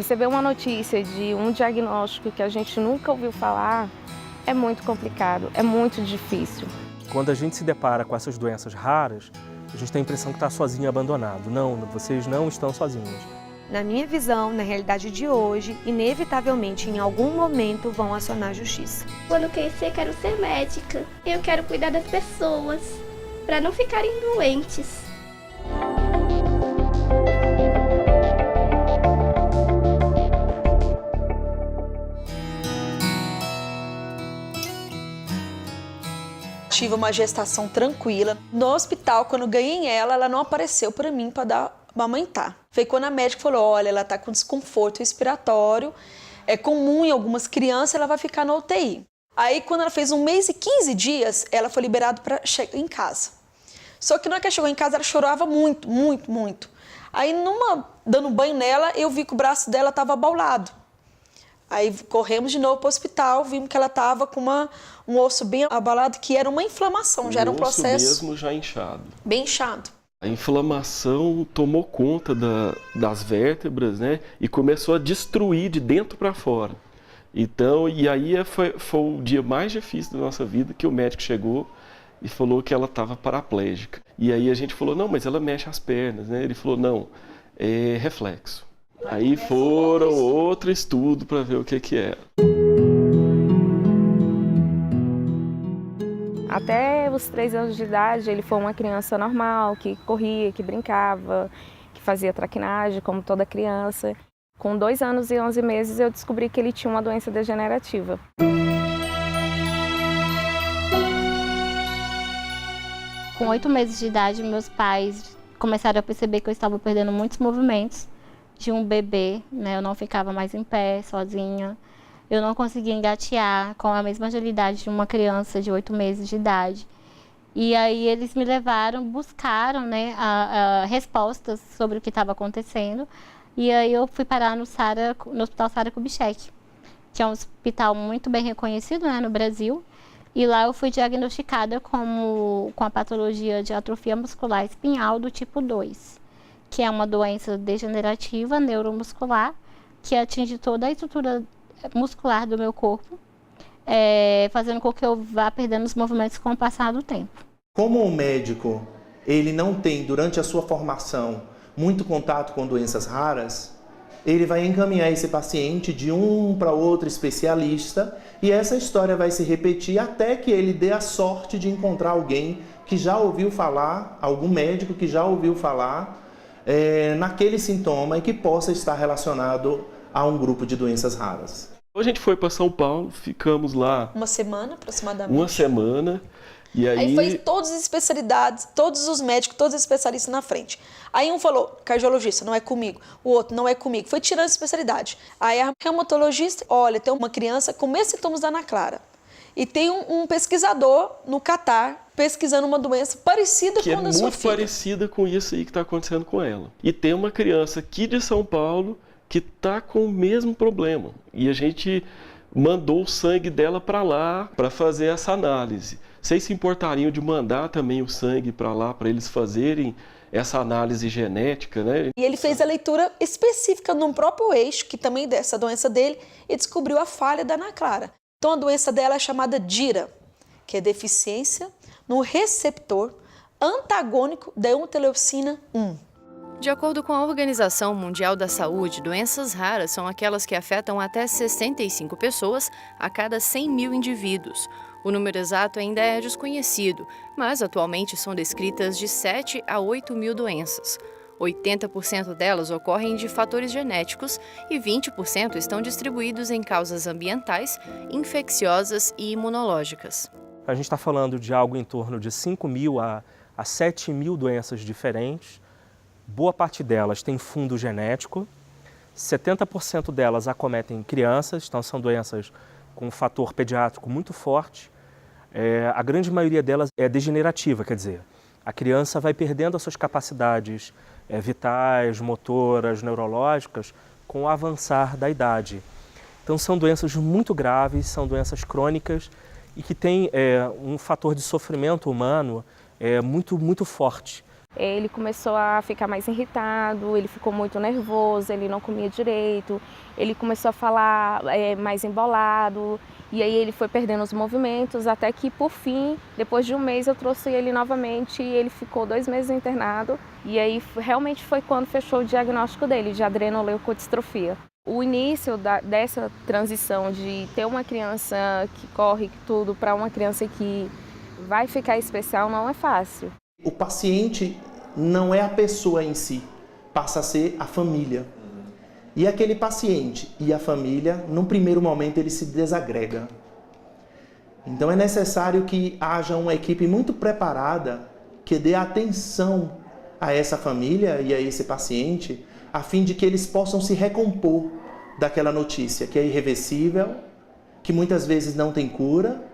Receber uma notícia de um diagnóstico que a gente nunca ouviu falar é muito complicado, é muito difícil. Quando a gente se depara com essas doenças raras, a gente tem a impressão que está sozinho e abandonado. Não, vocês não estão sozinhos. Na minha visão, na realidade de hoje, inevitavelmente, em algum momento, vão acionar a justiça. Quando eu crescer, eu quero ser médica. Eu quero cuidar das pessoas, para não ficarem doentes. Tive uma gestação tranquila. No hospital, quando ganhei ela não apareceu para mim para amamentar. Foi quando a médica falou, olha, ela está com desconforto respiratório, é comum em algumas crianças, ela vai ficar na UTI. Aí, quando ela fez 1 mês e 15 dias, ela foi liberada para chegar em casa. Só que na hora que ela chegou em casa, ela chorava muito, muito, muito. Aí, dando banho nela, eu vi que o braço dela estava abaulado. Aí corremos de novo para o hospital, vimos que ela estava com um osso bem abalado, que era uma inflamação, já era um processo... O osso mesmo já inchado. Bem inchado. A inflamação tomou conta das vértebras, né? E começou a destruir de dentro para fora. Então, e aí foi o dia mais difícil da nossa vida, que o médico chegou e falou que ela estava paraplégica. E aí a gente falou, não, mas ela mexe as pernas, né? Ele falou, não, é reflexo. Aí foram outro estudo para ver o que era. Até os 3 anos de idade, ele foi uma criança normal, que corria, que brincava, que fazia traquinagem, como toda criança. Com 2 anos e 11 meses, eu descobri que ele tinha uma doença degenerativa. Com 8 meses de idade, meus pais começaram a perceber que eu estava perdendo muitos movimentos de um bebê, né? Eu não ficava mais em pé, sozinha. Eu não conseguia engatear com a mesma agilidade de uma criança de 8 meses de idade. E aí eles me levaram, buscaram, né, respostas sobre o que estava acontecendo. E aí eu fui parar no Hospital Sara Kubitschek, que é um hospital muito bem reconhecido, né, no Brasil. E lá eu fui diagnosticada com a patologia de atrofia muscular espinhal do tipo 2. Que é uma doença degenerativa neuromuscular que atinge toda a estrutura muscular do meu corpo, fazendo com que eu vá perdendo os movimentos com o passar do tempo. Como o médico, ele não tem, durante a sua formação, muito contato com doenças raras, ele vai encaminhar esse paciente de um para outro especialista e essa história vai se repetir até que ele dê a sorte de encontrar alguém que já ouviu falar, algum médico que já ouviu falar naquele sintoma e que possa estar relacionado a um grupo de doenças raras. A gente foi para São Paulo, ficamos lá... 1 semana, aproximadamente. 1 semana. E aí foi todas as especialidades, todos os médicos, todos os especialistas na frente. Aí um falou, cardiologista, não é comigo. O outro, não é comigo. Foi tirando a especialidade. Aí a reumatologista, olha, tem uma criança com mesmos sintomas da Ana Clara. E tem um pesquisador no Catar pesquisando uma doença parecida com a da sua filha. Que é muito parecida com isso aí que está acontecendo com ela. E tem uma criança aqui de São Paulo que está com o mesmo problema. E a gente mandou o sangue dela para lá para fazer essa análise. Vocês se importariam de mandar também o sangue para lá para eles fazerem essa análise genética, né? E ele fez a leitura específica no próprio eixo, que também dessa doença dele, e descobriu a falha da Ana Clara. Então a doença dela é chamada DIRA, que é deficiência no receptor antagônico da interleucina 1. De acordo com a Organização Mundial da Saúde, doenças raras são aquelas que afetam até 65 pessoas a cada 100 mil indivíduos. O número exato ainda é desconhecido, mas atualmente são descritas de 7 a 8 mil doenças. 80% delas ocorrem de fatores genéticos e 20% estão distribuídos em causas ambientais, infecciosas e imunológicas. A gente está falando de algo em torno de 5 mil a 7 mil doenças diferentes. Boa parte delas tem fundo genético, 70% delas acometem crianças, então são doenças com um fator pediátrico muito forte. A grande maioria delas é degenerativa, quer dizer, a criança vai perdendo as suas capacidades vitais, motoras, neurológicas com o avançar da idade. Então são doenças muito graves, são doenças crônicas e que têm um fator de sofrimento humano muito forte. ele começou a ficar mais irritado, ele ficou muito nervoso, ele não comia direito, ele começou a falar mais embolado, e aí ele foi perdendo os movimentos, até que por fim, depois de um mês, eu trouxe ele novamente e ele ficou 2 meses internado, e aí realmente foi quando fechou o diagnóstico dele de adrenoleucodistrofia. O início dessa transição de ter uma criança que corre tudo para uma criança que vai ficar especial não é fácil. O paciente não é a pessoa em si, passa a ser a família. E aquele paciente e a família, num primeiro momento, ele se desagrega. Então é necessário que haja uma equipe muito preparada que dê atenção a essa família e a esse paciente, a fim de que eles possam se recompor daquela notícia que é irreversível, que muitas vezes não tem cura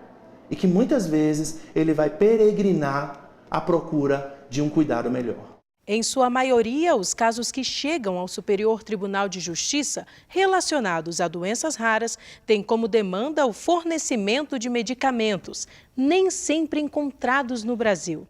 e que muitas vezes ele vai peregrinar à procura de um cuidado melhor. Em sua maioria, os casos que chegam ao Superior Tribunal de Justiça relacionados a doenças raras têm como demanda o fornecimento de medicamentos, nem sempre encontrados no Brasil.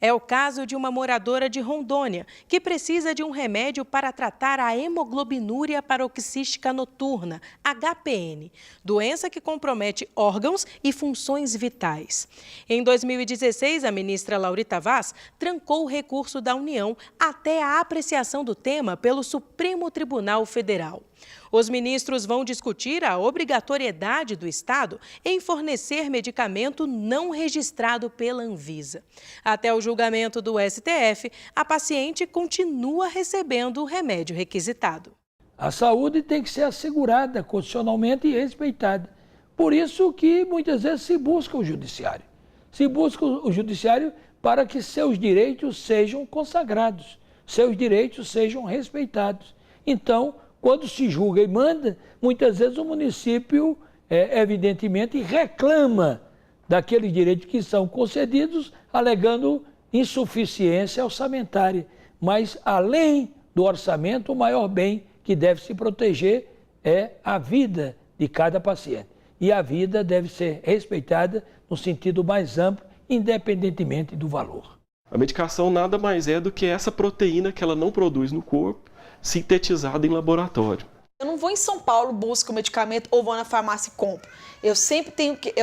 É o caso de uma moradora de Rondônia, que precisa de um remédio para tratar a hemoglobinúria paroxística noturna, HPN, doença que compromete órgãos e funções vitais. Em 2016, a ministra Laurita Vaz trancou o recurso da União até a apreciação do tema pelo Supremo Tribunal Federal. Os ministros vão discutir a obrigatoriedade do Estado em fornecer medicamento não registrado pela Anvisa. Até o julgamento do STF, a paciente continua recebendo o remédio requisitado. A saúde tem que ser assegurada constitucionalmente e respeitada. Por isso que muitas vezes se busca o judiciário. Se busca o judiciário para que seus direitos sejam consagrados, seus direitos sejam respeitados. Então, quando se julga e manda, muitas vezes o município, evidentemente, reclama daqueles direitos que são concedidos, alegando insuficiência orçamentária. Mas, além do orçamento, o maior bem que deve se proteger é a vida de cada paciente. E a vida deve ser respeitada no sentido mais amplo, independentemente do valor. A medicação nada mais é do que essa proteína que ela não produz no corpo, sintetizada em laboratório. Eu não vou em São Paulo, busco o medicamento ou vou na farmácia e compro. Eu sempre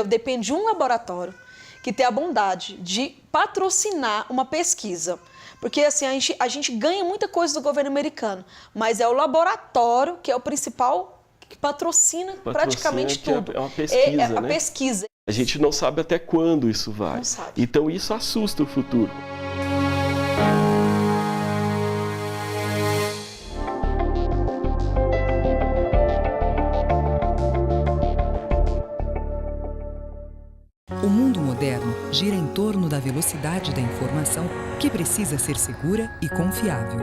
dependo de um laboratório que tem a bondade de patrocinar uma pesquisa. Porque assim, a gente ganha muita coisa do governo americano, mas é o laboratório que é o principal que patrocina praticamente tudo. É uma pesquisa, né? A pesquisa. A gente não sabe até quando isso vai. Não sabe. Então isso assusta o futuro. O mundo moderno gira em torno da velocidade da informação que precisa ser segura e confiável.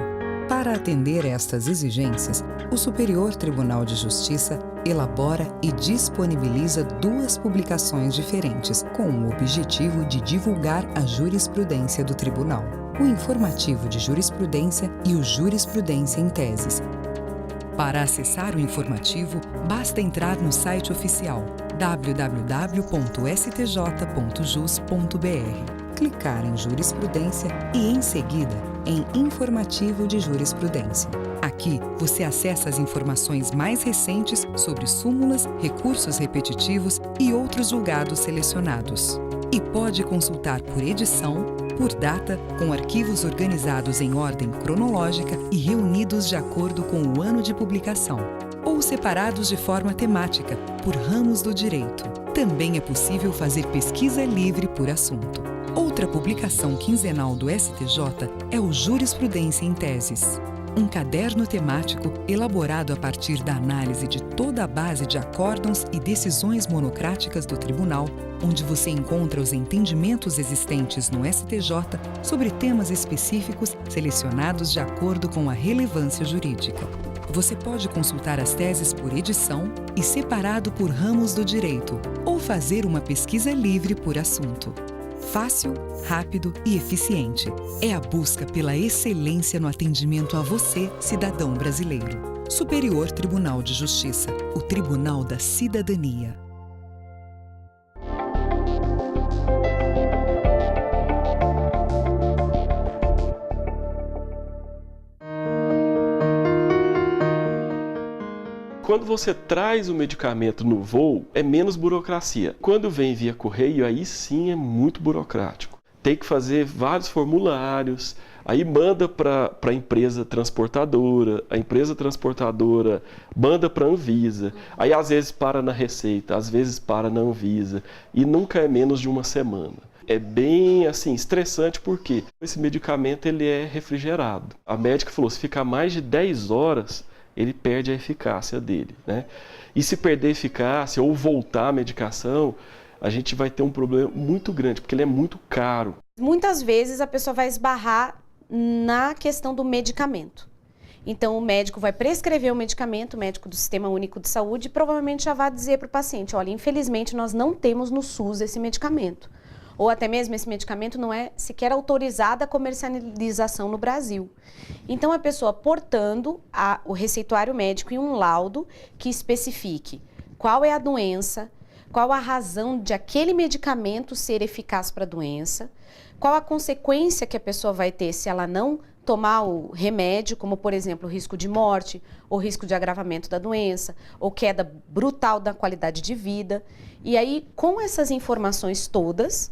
Para atender estas exigências, o Superior Tribunal de Justiça elabora e disponibiliza 2 publicações diferentes com o objetivo de divulgar a jurisprudência do Tribunal: o Informativo de Jurisprudência e o Jurisprudência em Teses. Para acessar o informativo, basta entrar no site oficial www.stj.jus.br, clicar em Jurisprudência e, em seguida, em Informativo de Jurisprudência. Aqui, você acessa as informações mais recentes sobre súmulas, recursos repetitivos e outros julgados selecionados. E pode consultar por edição, por data, com arquivos organizados em ordem cronológica e reunidos de acordo com o ano de publicação, ou separados de forma temática, por ramos do direito. Também é possível fazer pesquisa livre por assunto. Outra publicação quinzenal do STJ é o Jurisprudência em Teses, um caderno temático elaborado a partir da análise de toda a base de acórdãos e decisões monocráticas do Tribunal, onde você encontra os entendimentos existentes no STJ sobre temas específicos selecionados de acordo com a relevância jurídica. Você pode consultar as teses por edição e separado por ramos do direito, ou fazer uma pesquisa livre por assunto. Fácil, rápido e eficiente. É a busca pela excelência no atendimento a você, cidadão brasileiro. Superior Tribunal de Justiça, o Tribunal da Cidadania. Quando você traz o medicamento no voo, é menos burocracia. Quando vem via correio, aí sim é muito burocrático. Tem que fazer vários formulários, aí manda para a empresa transportadora manda para a Anvisa, aí às vezes para na Receita, às vezes para na Anvisa, e nunca é menos de uma semana. É bem assim, estressante porque esse medicamento ele é refrigerado. A médica falou, se ficar mais de 10 horas, ele perde a eficácia dele, né? E se perder a eficácia ou voltar a medicação, a gente vai ter um problema muito grande, porque ele é muito caro. Muitas vezes a pessoa vai esbarrar na questão do medicamento. Então o médico vai prescrever o medicamento, o médico do Sistema Único de Saúde, provavelmente já vai dizer para o paciente, olha, infelizmente nós não temos no SUS esse medicamento. Ou até mesmo esse medicamento não é sequer autorizado a comercialização no Brasil. Então a pessoa portando o receituário médico e um laudo que especifique qual é a doença, qual a razão de aquele medicamento ser eficaz para a doença, qual a consequência que a pessoa vai ter se ela não tomar o remédio, como por exemplo o risco de morte, ou risco de agravamento da doença, ou queda brutal da qualidade de vida. E aí, com essas informações todas,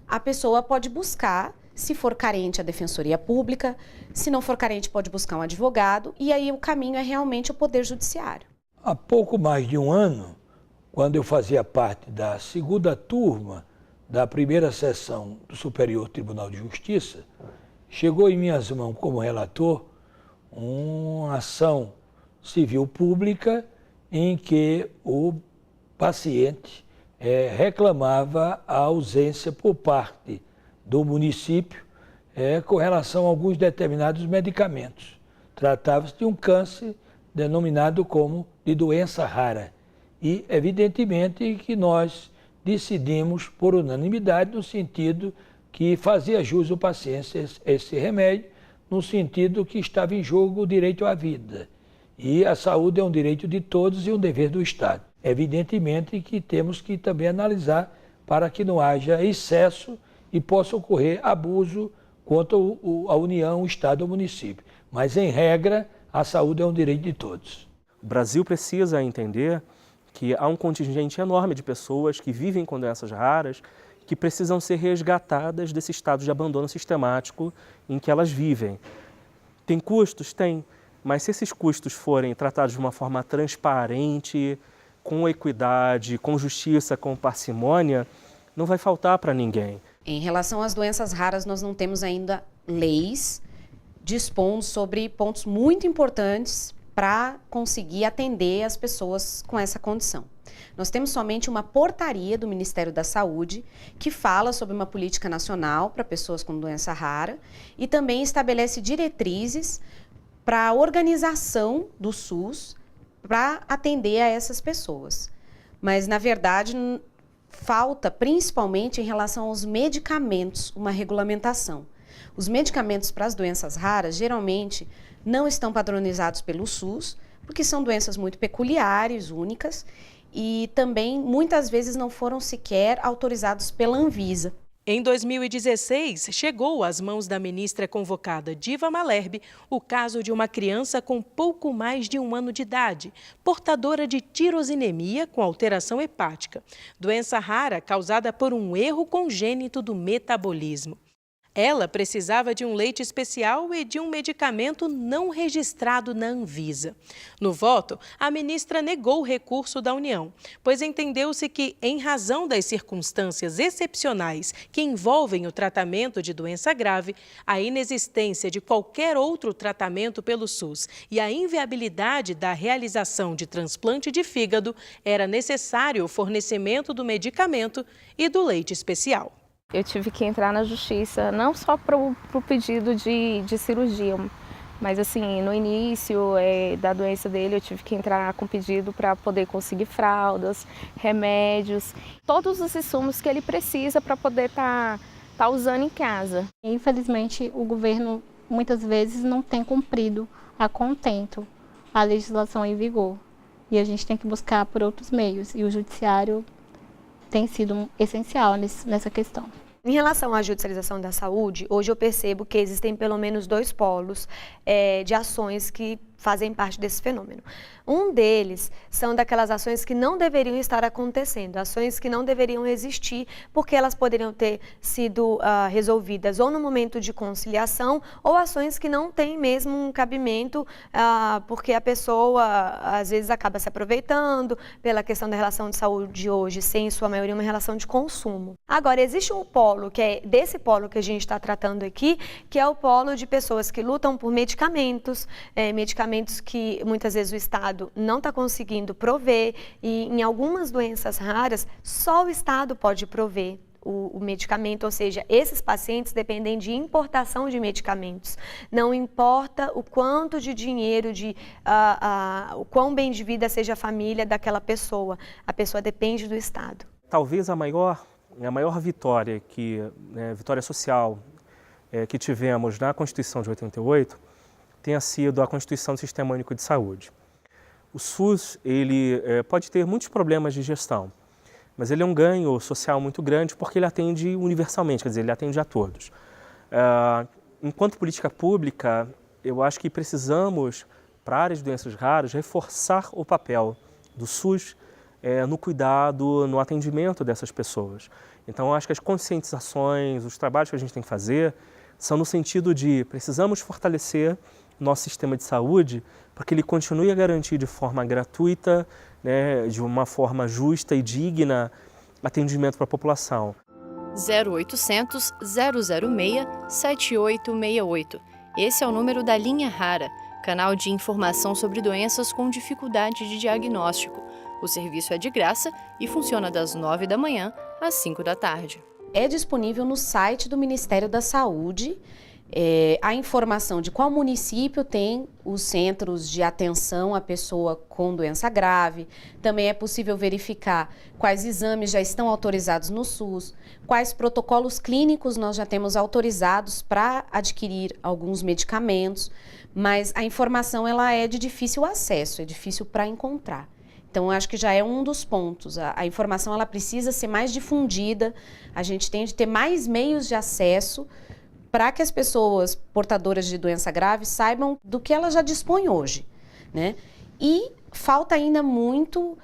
a pessoa pode buscar, se for carente, a Defensoria Pública, se não for carente, pode buscar um advogado, e aí o caminho é realmente o Poder Judiciário. Há pouco mais de um ano, quando eu fazia parte da segunda turma da primeira sessão do Superior Tribunal de Justiça, chegou em minhas mãos como relator uma ação civil pública em que o paciente reclamava a ausência por parte do município com relação a alguns determinados medicamentos. Tratava-se de um câncer denominado como de doença rara. E, evidentemente, que nós decidimos por unanimidade no sentido que fazia jus ao paciente esse remédio, no sentido que estava em jogo o direito à vida. E a saúde é um direito de todos e um dever do Estado. Evidentemente que temos que também analisar para que não haja excesso e possa ocorrer abuso contra a União, o Estado ou o município. Mas, em regra, a saúde é um direito de todos. O Brasil precisa entender que há um contingente enorme de pessoas que vivem com doenças raras que precisam ser resgatadas desse estado de abandono sistemático em que elas vivem. Tem custos? Tem. Mas se esses custos forem tratados de uma forma transparente, com equidade, com justiça, com parcimônia, não vai faltar para ninguém. Em relação às doenças raras, nós não temos ainda leis dispondo sobre pontos muito importantes para conseguir atender as pessoas com essa condição. Nós temos somente uma portaria do Ministério da Saúde que fala sobre uma política nacional para pessoas com doença rara e também estabelece diretrizes para a organização do SUS para atender a essas pessoas. Mas, na verdade, falta, principalmente em relação aos medicamentos, uma regulamentação. Os medicamentos para as doenças raras, geralmente, não estão padronizados pelo SUS, porque são doenças muito peculiares, únicas, e também, muitas vezes, não foram sequer autorizados pela Anvisa. Em 2016, chegou às mãos da ministra convocada Diva Malherbe o caso de uma criança com pouco mais de 1 ano de idade, portadora de tirosinemia com alteração hepática, doença rara causada por um erro congênito do metabolismo. Ela precisava de um leite especial e de um medicamento não registrado na Anvisa. No voto, a ministra negou o recurso da União, pois entendeu-se que, em razão das circunstâncias excepcionais que envolvem o tratamento de doença grave, a inexistência de qualquer outro tratamento pelo SUS e a inviabilidade da realização de transplante de fígado, era necessário o fornecimento do medicamento e do leite especial. Eu tive que entrar na justiça, não só para o pedido de cirurgia, mas assim, no início da doença dele, eu tive que entrar com pedido para poder conseguir fraldas, remédios, todos os insumos que ele precisa para poder estar usando em casa. Infelizmente, o governo muitas vezes não tem cumprido a contento a legislação em vigor. E a gente tem que buscar por outros meios, e o judiciário tem sido essencial nessa questão. Em relação à judicialização da saúde, hoje eu percebo que existem pelo menos 2 polos de ações que fazem parte desse fenômeno. Um deles são daquelas ações que não deveriam estar acontecendo, ações que não deveriam existir, porque elas poderiam ter sido resolvidas ou no momento de conciliação, ou ações que não têm mesmo um cabimento, porque a pessoa às vezes acaba se aproveitando pela questão da relação de saúde hoje, ser em sua maioria uma relação de consumo. Agora, existe um polo, que é desse polo que a gente está tratando aqui, que é o polo de pessoas que lutam por medicamentos, medicamentos que muitas vezes o Estado não está conseguindo prover, e em algumas doenças raras só o Estado pode prover o medicamento, ou seja, esses pacientes dependem de importação de medicamentos. Não importa o quanto de dinheiro, o quão bem de vida seja a família daquela pessoa, a pessoa depende do Estado. Talvez a maior vitória, vitória social que tivemos na Constituição de 88 tenha sido a Constituição do Sistema Único de Saúde. O SUS ele pode ter muitos problemas de gestão, mas ele é um ganho social muito grande porque ele atende universalmente, quer dizer, ele atende a todos. Enquanto política pública, eu acho que precisamos, para a área de doenças raras, reforçar o papel do SUS no cuidado, no atendimento dessas pessoas. Então, eu acho que as conscientizações, os trabalhos que a gente tem que fazer, são no sentido de precisamos fortalecer nosso sistema de saúde para que ele continue a garantir de forma gratuita, de uma forma justa e digna, atendimento para a população. 0800 006 7868. Esse é o número da Linha Rara, canal de informação sobre doenças com dificuldade de diagnóstico. O serviço é de graça e funciona das 9 da manhã às 5 da tarde. É disponível no site do Ministério da Saúde a informação de qual município tem os centros de atenção à pessoa com doença grave. Também é possível verificar quais exames já estão autorizados no SUS, quais protocolos clínicos nós já temos autorizados para adquirir alguns medicamentos, mas a informação ela é de difícil acesso, é difícil para encontrar. Então, acho que já é um dos pontos. A informação ela precisa ser mais difundida, a gente tem de ter mais meios de acesso para que as pessoas portadoras de doença grave saibam do que elas já dispõem hoje, né? E falta ainda muito,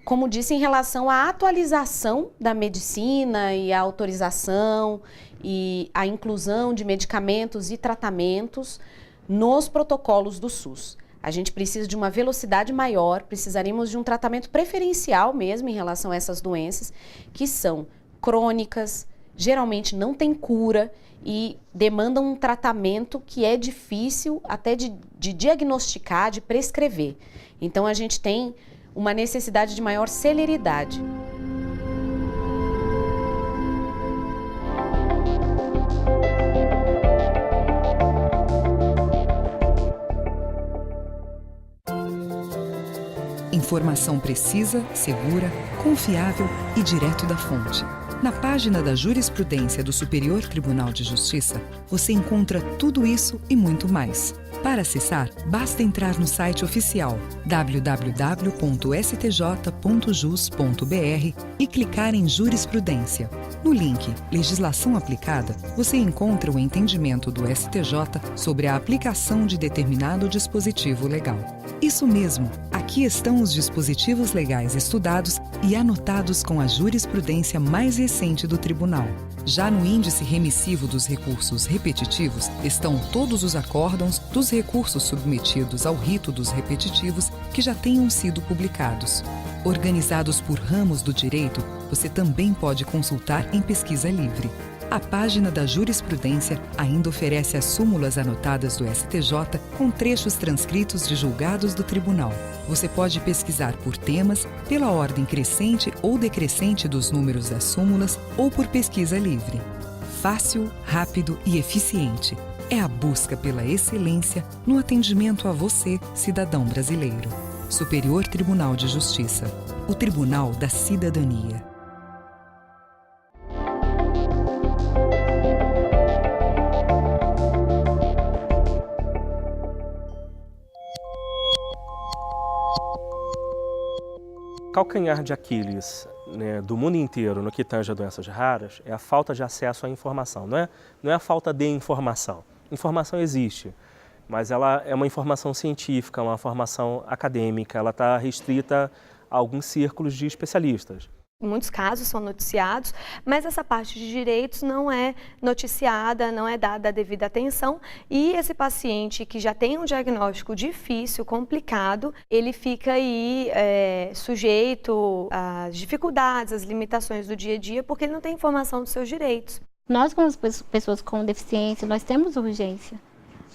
como disse, em relação à atualização da medicina e a autorização e a inclusão de medicamentos e tratamentos nos protocolos do SUS. A gente precisa de uma velocidade maior, precisaríamos de um tratamento preferencial mesmo em relação a essas doenças que são crônicas, geralmente não tem cura e demandam um tratamento que é difícil até de diagnosticar, de prescrever. Então, a gente tem uma necessidade de maior celeridade. Informação precisa, segura, confiável e direto da fonte. Na página da Jurisprudência do Superior Tribunal de Justiça, você encontra tudo isso e muito mais. Para acessar, basta entrar no site oficial www.stj.jus.br e clicar em Jurisprudência. No link Legislação Aplicada, você encontra o entendimento do STJ sobre a aplicação de determinado dispositivo legal. Isso mesmo, aqui estão os dispositivos legais estudados e anotados com a jurisprudência mais recente do Tribunal. Já no índice remissivo dos recursos repetitivos estão todos os acórdãos dos recursos submetidos ao rito dos repetitivos que já tenham sido publicados. Organizados por ramos do direito, você também pode consultar em pesquisa livre. A página da Jurisprudência ainda oferece as súmulas anotadas do STJ com trechos transcritos de julgados do Tribunal. Você pode pesquisar por temas, pela ordem crescente ou decrescente dos números das súmulas ou por pesquisa livre. Fácil, rápido e eficiente. É a busca pela excelência no atendimento a você, cidadão brasileiro. Superior Tribunal de Justiça. O Tribunal da Cidadania. Calcanhar de Aquiles, do mundo inteiro no que tange a doenças raras é a falta de acesso à informação, não é a falta de informação. Informação existe. mas ela é uma informação científica, uma formação acadêmica, ela está restrita a alguns círculos de especialistas. Muitos casos são noticiados, mas essa parte de direitos não é noticiada, não é dada a devida atenção, e esse paciente que já tem um diagnóstico difícil, complicado, ele fica aí sujeito às dificuldades, às limitações do dia a dia, porque ele não tem informação dos seus direitos. Nós, como pessoas com deficiência, nós temos urgência,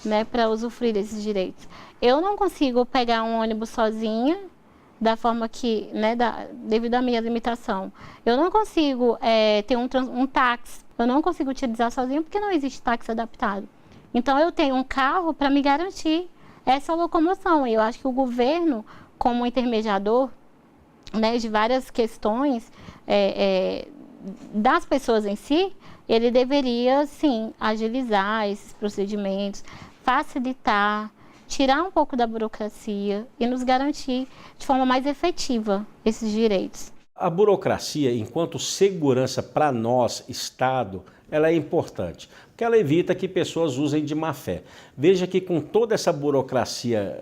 né, para usufruir desses direitos. Eu não consigo pegar um ônibus sozinha, da forma que, né, devido à minha limitação. Eu não consigo ter um táxi, eu não consigo utilizar sozinho porque não existe táxi adaptado. Então, eu tenho um carro para me garantir essa locomoção. E eu acho que o governo, como intermediador, né, de várias questões das pessoas em si, ele deveria, sim, agilizar esses procedimentos, facilitar, tirar um pouco da burocracia e nos garantir de forma mais efetiva esses direitos. A burocracia, enquanto segurança para nós, Estado, ela é importante, porque ela evita que pessoas usem de má fé. Veja que com toda essa burocracia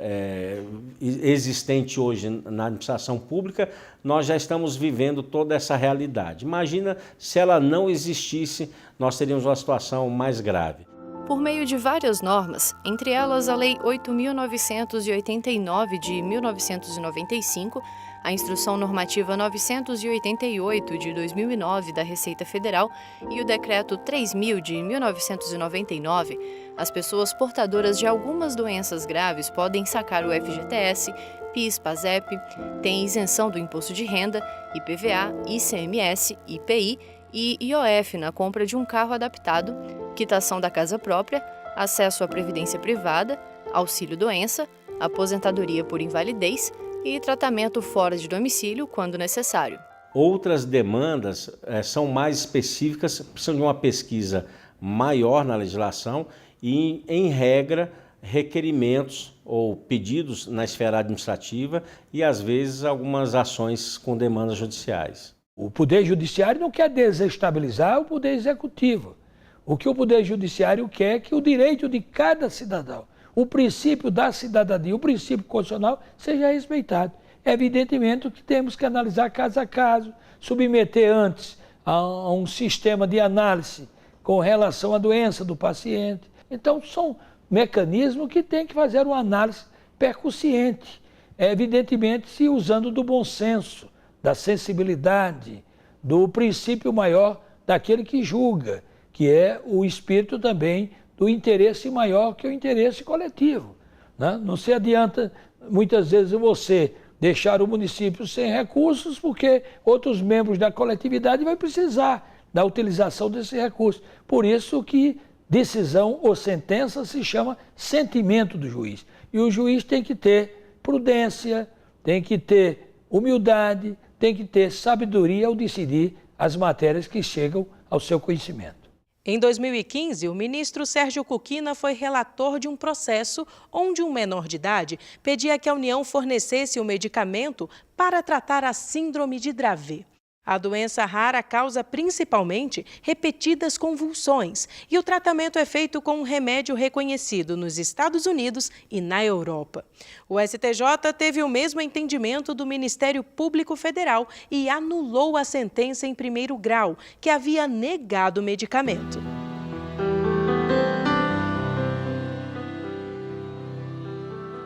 existente hoje na administração pública, nós já estamos vivendo toda essa realidade. Imagina se ela não existisse, nós teríamos uma situação mais grave. Por meio de várias normas, entre elas a Lei 8.989 de 1995, a Instrução Normativa 988 de 2009 da Receita Federal e o Decreto 3.000 de 1999, as pessoas portadoras de algumas doenças graves podem sacar o FGTS, PIS, PASEP, têm isenção do Imposto de Renda, IPVA, ICMS, IPI e IOF na compra de um carro adaptado, quitação da casa própria, acesso à previdência privada, auxílio-doença, aposentadoria por invalidez e tratamento fora de domicílio quando necessário. Outras demandas são mais específicas, precisam de uma pesquisa maior na legislação e, em regra, requerimentos ou pedidos na esfera administrativa e, às vezes, algumas ações com demandas judiciais. O Poder Judiciário não quer desestabilizar o Poder Executivo. O que o Poder Judiciário quer é que o direito de cada cidadão, o princípio da cidadania, o princípio constitucional, seja respeitado. Evidentemente que temos que analisar caso a caso, submeter antes a um sistema de análise com relação à doença do paciente. Então, são mecanismos que têm que fazer uma análise percussiente, evidentemente se usando do bom senso, da sensibilidade, do princípio maior daquele que julga, que é o espírito também do interesse maior que o interesse coletivo, né? Não se adianta, muitas vezes, você deixar o município sem recursos, porque outros membros da coletividade vão precisar da utilização desse recurso. Por isso que decisão ou sentença se chama sentimento do juiz. E o juiz tem que ter prudência, tem que ter humildade, tem que ter sabedoria ao decidir as matérias que chegam ao seu conhecimento. Em 2015, o ministro Sérgio Kukina foi relator de um processo onde um menor de idade pedia que a União fornecesse o medicamento para tratar a síndrome de Dravet. A doença rara causa principalmente repetidas convulsões e o tratamento é feito com um remédio reconhecido nos Estados Unidos e na Europa. O STJ teve o mesmo entendimento do Ministério Público Federal e anulou a sentença em primeiro grau, que havia negado o medicamento.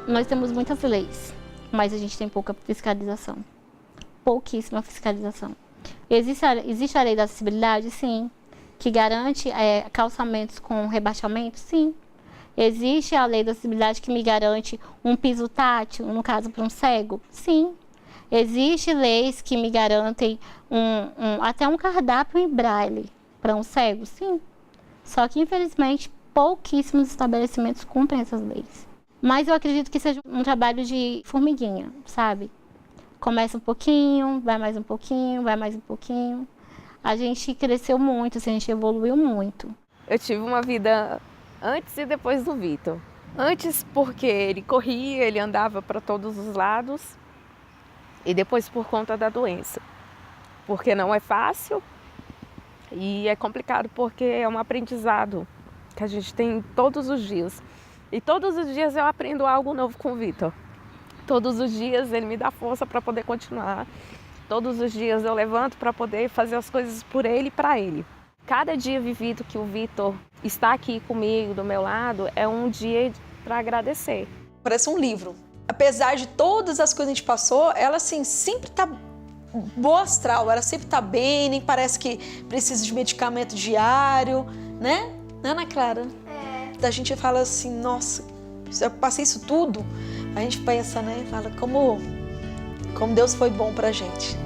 Nós temos muitas leis, mas a gente tem pouca fiscalização. Pouquíssima fiscalização. Existe a lei da acessibilidade? Sim. Que garante calçamentos com rebaixamento? Sim. Existe a lei da acessibilidade que me garante um piso tátil, no caso para um cego? Sim. Existem leis que me garantem até um cardápio em braille para um cego? Sim. Só que, infelizmente, pouquíssimos estabelecimentos cumprem essas leis. Mas eu acredito que seja um trabalho de formiguinha, sabe? Começa um pouquinho, vai mais um pouquinho, vai mais um pouquinho. A gente cresceu muito, assim, a gente evoluiu muito. Eu tive uma vida antes e depois do Vitor. Antes porque ele corria, ele andava para todos os lados. E depois por conta da doença. Porque não é fácil e é complicado porque é um aprendizado que a gente tem todos os dias. E todos os dias eu aprendo algo novo com o Vitor. Todos os dias ele me dá força para poder continuar. Todos os dias eu levanto para poder fazer as coisas por ele e para ele. Cada dia vivido que o Vitor está aqui comigo, do meu lado, é um dia para agradecer. Parece um livro. Apesar de todas as coisas que a gente passou, ela assim, sempre tá boa astral, ela sempre tá bem, nem parece que precisa de medicamento diário, né? Né, Ana Clara? A gente fala assim, nossa, se eu passei isso tudo, a gente pensa, né? Fala como Deus foi bom pra gente.